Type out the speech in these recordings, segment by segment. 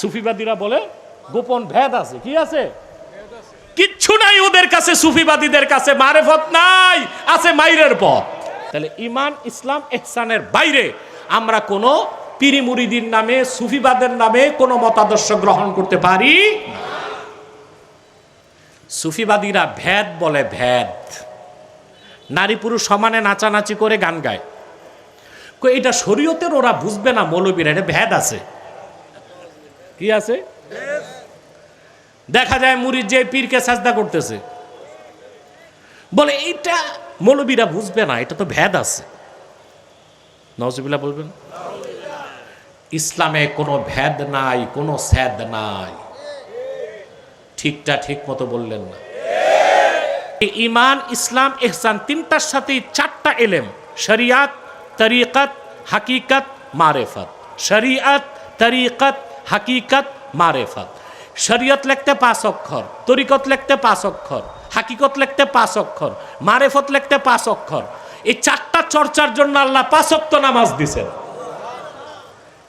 সুফিবাদীরা বলে গোপন ভেদ আছে। কি আছে? কিচ্ছু নাই ওদের কাছে, সুফিবাদীদের কাছে মারেফত নাই, আছে মাইরের পথ। তাহলে ঈমান, ইসলাম, ইহসানের বাইরে আমরা কোনো পীরি মুরিদির নামে, সুফিবাদের নামে কোনো মতাদর্শ গ্রহণ করতে পারি না। সুফিবাদীরা ভেদ বলে, ভেদ। নারী পুরুষ সমানে নাচানাচি করে গান গায়। এটা শরীয়তের ওরা বুঝবে না, মৌলবীরা, এটা ভেদ আছে। কি আছে? দেখা যায় মুরিদ যে পীরকে সাজদা করতেছে, বলে এইটা মৌলবীরা বুঝবে না, এটা তো ভেদ আছে। নাউজুবিল্লাহ বলবেন। ইসলামে কোনো ভেদ নাই, কোনো স্যাদ নাই। ঠিকটা ঠিক মতো বললেন না। ঈমান, ইসলাম, ইহসান তিনটার সাথে চারটা এলেম: শরিয়াত, তরিকত, হাকিকত, মারেফত। শরিয়াত, তরিকত, হাকিকত, মারেফত। শরিয়ত লিখতে 5 অক্ষর, তরিকত লিখতে 5 অক্ষর, হাকিকত লিখতে 5 অক্ষর, মারেফত লিখতে 5 অক্ষর। এই চারটা চর্চার জন্য আল্লাহ 5 ওয়াক্ত নামাজ দিয়েছেন।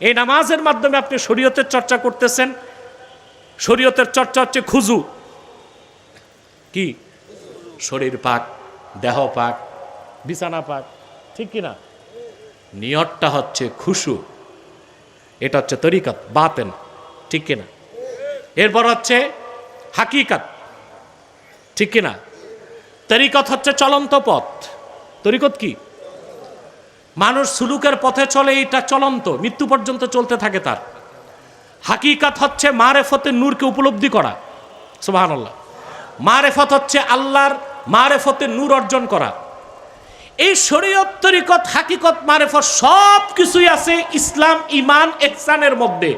এই নামাজের মাধ্যমে আপনি শরীয়তের চর্চা করতেছেন। শরীয়তের চর্চা হচ্ছে খুজু। কি? শরীর পাক, দেহ পাক, বিছানা পাক, ঠিক কিনা? নিয়তটা হচ্ছে খুশু, এটা হচ্ছে তরিকত, বাতেন, ঠিক কিনা? এরপর হচ্ছে হাকিকত, ঠিক কিনা? তরিকত হচ্ছে চলন্ত পথ। তরিকত কি? মানুষ সুলুকের পথে চলে, এটা চলন্ত, মৃত্যু পর্যন্ত চলতে থাকে তার। হাকিকত হচ্ছে মারেফতের নূরকে উপলব্ধি করা। সুবহানাল্লাহ। মারেফত হচ্ছে আল্লাহর মারেফতের নূর অর্জন করা। এই শরীয়ত, তরিকত, হাকিকত, মারেফত সব কিছুই আছে ইসলাম, ঈমান, ইহসানের মধ্যে।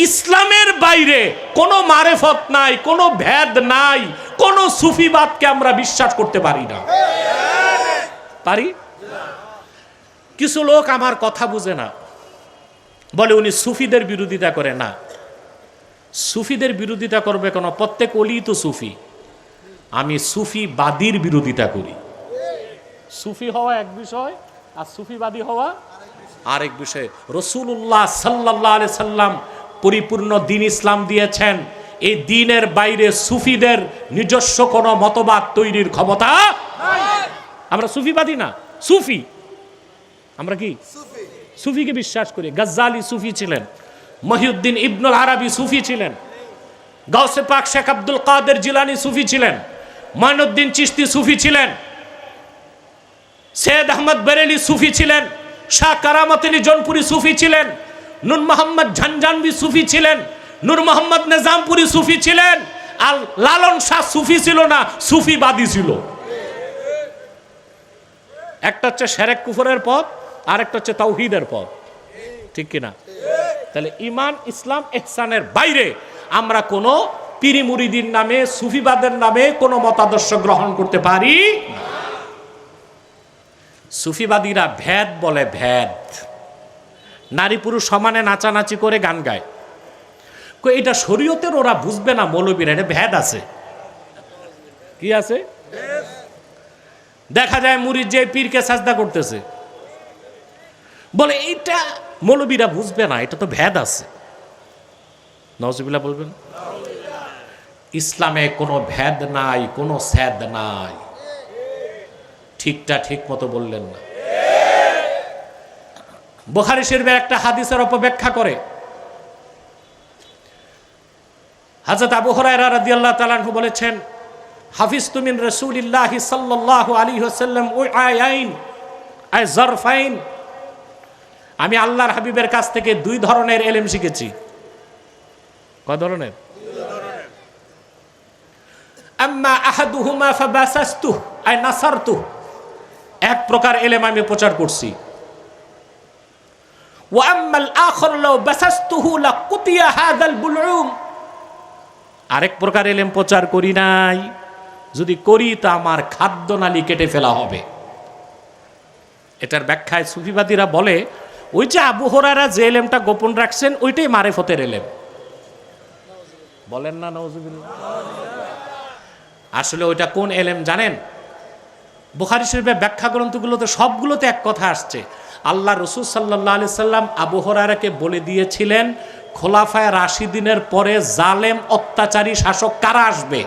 ইসলামের বাইরে কোনো মারেফত নাই, কোনো ভেদ নাই, কোনো সুফিবাদকে আমরা বিশ্বাস করতে পারি না। পারি? কিছু লোক আমার কথা বুঝে না, বলে উনি সুফিদের বিরোধিতা করে। না, সুফিদের বিরোধিতা করবে কেন? প্রত্যেক ওলি তো সুফি। আমি সুফিবাদীর বিরোধিতা করি। সুফি হওয়া এক বিষয়, আর সুফিবাদী হওয়া আরেক বিষয়। রাসূলুল্লাহ সাল্লাল্লাহু আলাইহি সাল্লাম পরিপূর্ণ দ্বীন ইসলাম দিয়েছেন। এই দ্বীনের বাইরে সুফিদের নিজস্ব কোনো মতবাদ তৈরির ক্ষমতা নাই। আমরা সুফিবাদী না, সুফি। আমরা কি? সুফিকে বিশ্বাস করি। গজ্জালি সুফি ছিলেন, মহিউদ্দিন ইবনুল আরাবি সুফি ছিলেন, গাউসে পাক শেখ আব্দুল কাদের জিলানী সুফি ছিলেন, মঈনুদ্দিন চিশতি সুফি ছিলেন, সৈয়দ আহমদ বেরেলি সুফি ছিলেন, শাহ কারামত আলী জৌনপুরি সুফি ছিলেন, নূর মোহাম্মদ ঝানঝানভি সুফি ছিলেন, নূর মোহাম্মদ নিজামপুরি সুফি ছিলেন। আর লালন শাহ সুফি ছিল না, সুফিবাদী ছিল। একটা হচ্ছে শিরক কুফরের পথ, আর একটা হচ্ছে তাওহীদের পথ, ঠিক কিনা? তাহলে ঈমান, ইসলাম, ইহসানের বাইরে আমরা কোনো পীরি মুরিদির নামে, সুফিবাদের নামে কোনো মতাদর্শ গ্রহণ করতে পারি না। সুফিবাদীরা ভেদ বলে, ভেদ। নারী পুরুষ সমানে নাচানাচি করে গান গায়। এটা শরীয়তের ওরা বুঝবে না, মৌলবীরা, এটা ভেদ আছে। কি আছে? দেখা যায় মুরিদ যে পীরকে সাজদা করতেছে, বলে এইটা মৌলবীরা বুঝবে না, এটা তো ভেদ আছে। নাউজুবিল্লাহ বলবেন। ইসলামে কোনো ভেদ নাই, কোনো স্যাদ নাই। ঠিকটা ঠিক মতো বললেন না। বুখারী শরীফের একটা হাদিসের অপব্যাখ্যা করে হযরত আবু হুরায়রা রাদিয়াল্লাহু তাআলা আনহু বলেছেন, হাফিজতু মিন রাসূলিল্লাহি সাল্লাল্লাহু আলাইহি ওয়াসাল্লাম উআয়াইন আই যারফাইন। আমি আল্লাহর হাবিবের কাছ থেকে 2 ধরনের ইলম শিখেছি। কয় ধরনের? আম্মা আহাদুহুমা ফাবাসাস্তু আই নাসারতু। এক প্রকার ইলম আমি প্রচার করছি। ওয়া আম্মাল আখার লাউ বাসাস্তুহু লাকুতিয়া হাযাল বুলউম। আরেক প্রকার ইলম প্রচার করি নাই, যদি করি তা আমার খাদ্যনালী কেটে ফেলা হবে। এটার ব্যাখ্যায় সুফিবাদীরা বলে, ওই যে আবু হুরায়রা যে ইলমটা গোপন রাখছেন, ওইটাই মারেফতের ইলম। বলেন না নাউজুবিল্লাহ। আসলে ওইটা কোন ইলম জানেন? বুখারী শরীফের ব্যাখ্যা গ্রন্থগুলোতে সবগুলোতে এক কথা আসছে। আল্লাহ রাসূল সাল্লাল্লাহু আলাইহি সাল্লাম আবু হুরায়রাকে বলে দিয়েছিলেন, খোলাফায়ে রাশিদিনের পরে জালেম অত্যাচারী শাসক কারা আসবে,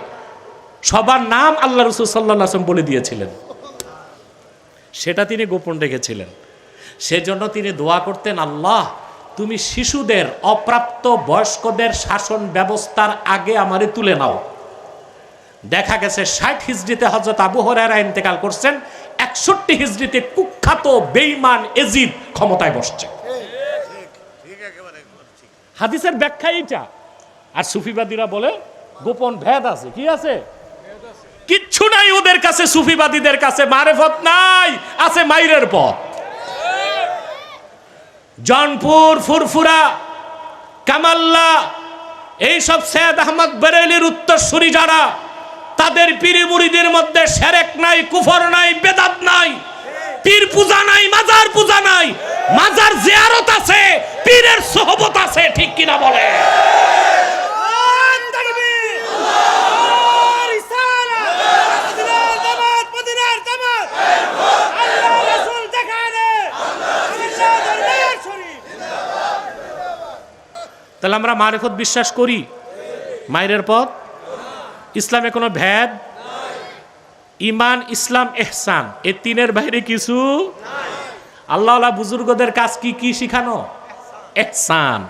সবার নাম আল্লাহ রাসূল সাল্লাল্লাহু আলাইহি ওয়াসাল্লাম বলে দিয়েছিলেন। সেটা তিনি গোপন রেখেছিলেন। সেজন্য তিনি দোয়া করতেন, আল্লাহ তুমি শিশুদের, অপ্রাপ্ত বয়স্কদের শাসন ব্যবস্থার আগে আমারে তুলে নাও। দেখা গেছে 60 হিজরিতে হযরত আবু হুরায়রা ইন্তেকাল করছেন, 61 হিজরিতে কুখ্যাত বেঈমান এজিদ ক্ষমতায় বসছে। হাদিসের ব্যাখ্যা এইটা। আর সুফিবাদীরা বলে গোপন ভেদ আছে। কি আছে? কিচ্ছু নাই ওদের কাছে, সুফিবাদীদের কাছে মারেফত নাই, আছে মাইরের পথ। জনপুর, ফুরফুরা, কামাল্লা, এইসব সৈয়দ আহমদ বেরেলির উত্তরসূরি যারা, তাদের পীর মুরিদের মধ্যে শিরক নাই, কুফর নাই, বেদাত নাই, পীর পূজা নাই, মাজার পূজা নাই, মাজার জিয়ারত আছে, পীরের সোহবত আছে। ঠিক কিনা বলে? তাহলে আমরা মারিফত বিশ্বাস করি, মাইরের পথ। ইসলামে কোনো ভেদ, ইমান, ইসলাম, ইহসান, এই তিনের বাইরে কিছু। আল্লাহ আল্লাহ বুজুর্গদের কাজ কি কি শিখানো? ইহসান।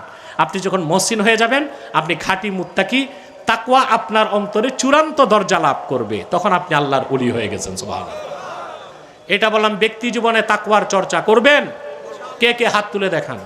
আপনি যখন মহসিন হয়ে যাবেন, আপনি খাঁটি মুত্তাকি, তাকওয়া আপনার অন্তরে চূড়ান্ত দরজা লাভ করবে, তখন আপনি আল্লাহর ওলি হয়ে গেছেন। সুবহানাল্লাহ। এটা বললাম ব্যক্তি জীবনে তাকওয়ার চর্চা করবেন। কে কে হাত তুলে দেখান।